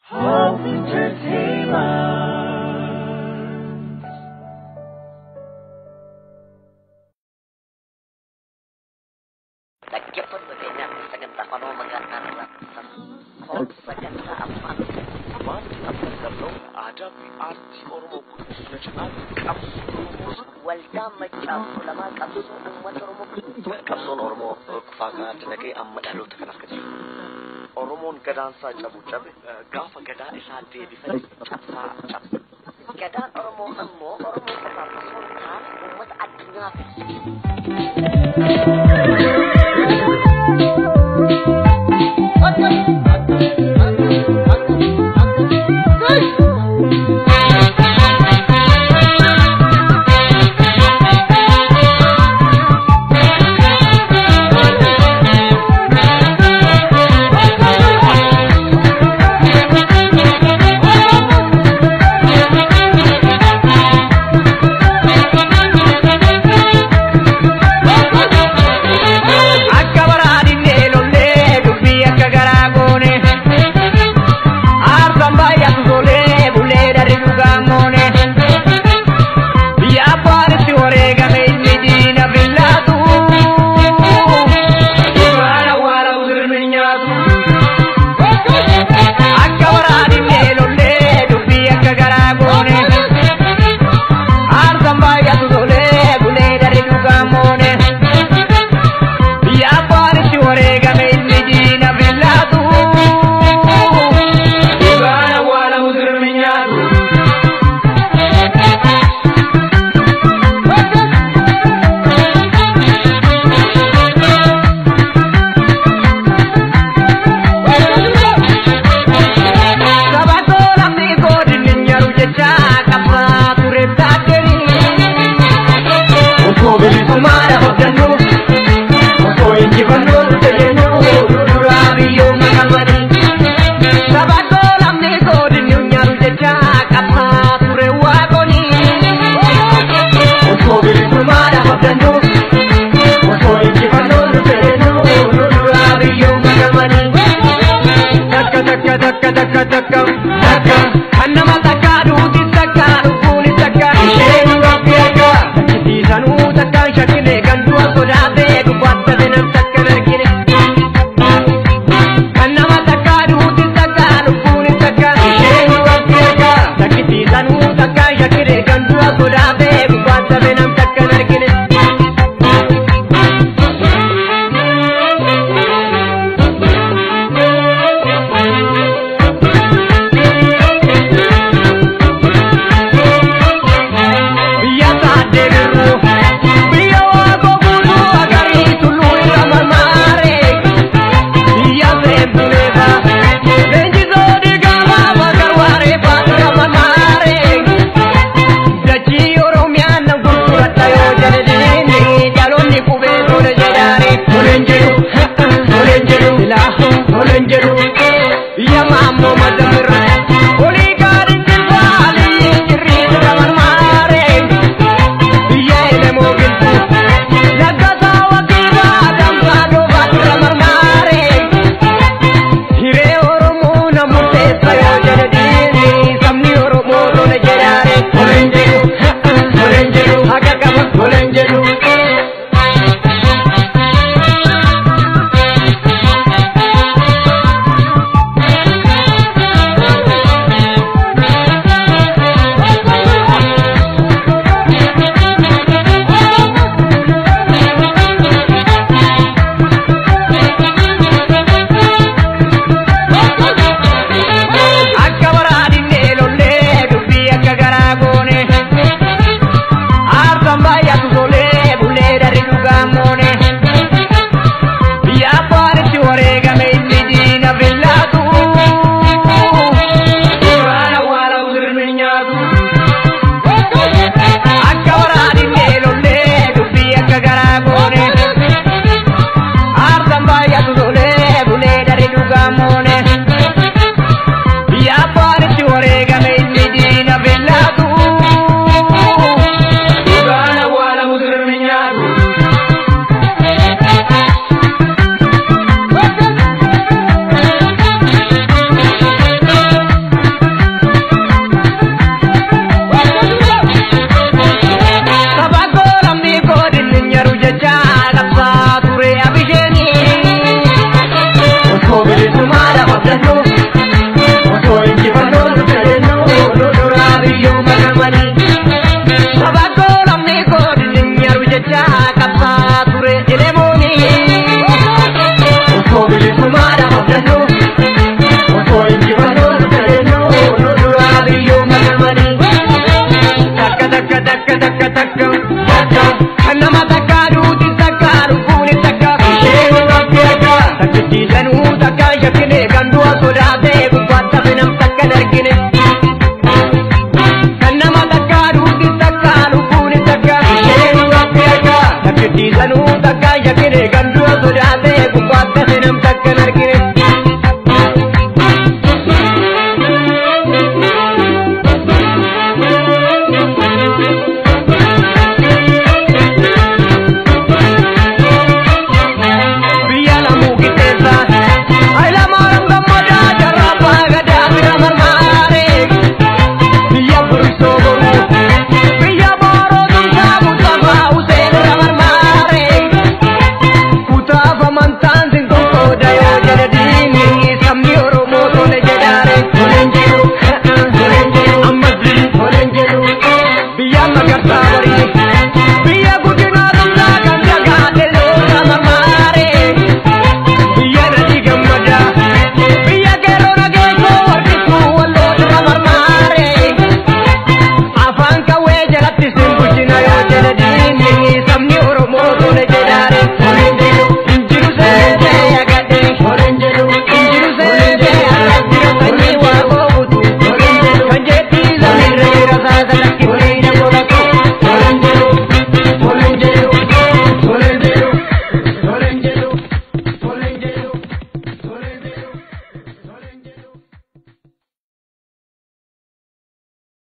Hope Entertainment. Nagkipon mo din natin sa ganda pa nung mag-anak sa hope sa ganda ang Aman ang pagdablaw na adab ni Arti Oromo National Kapsun Welcome macam ulama kapsun umat Oromo Kapsun Oromo Faga tinagay ang madalot ka na kasi Oromon gadaan sa cabu-cabe Gafa gada isa debisan Capsa cap Gadaan Oromo ang mo Oromo sa kapsun ha umat at nga abdano oto inji bano teno lodora biyo magamani sabago lamne ko dinyaru jecha kapa ture elemoni oto bili sumara abdano oto inji bano teno lodora biyo magamani taka taka taka taka taka kanama takaru takaru kuni taka shenu taka takjilanu taka yakne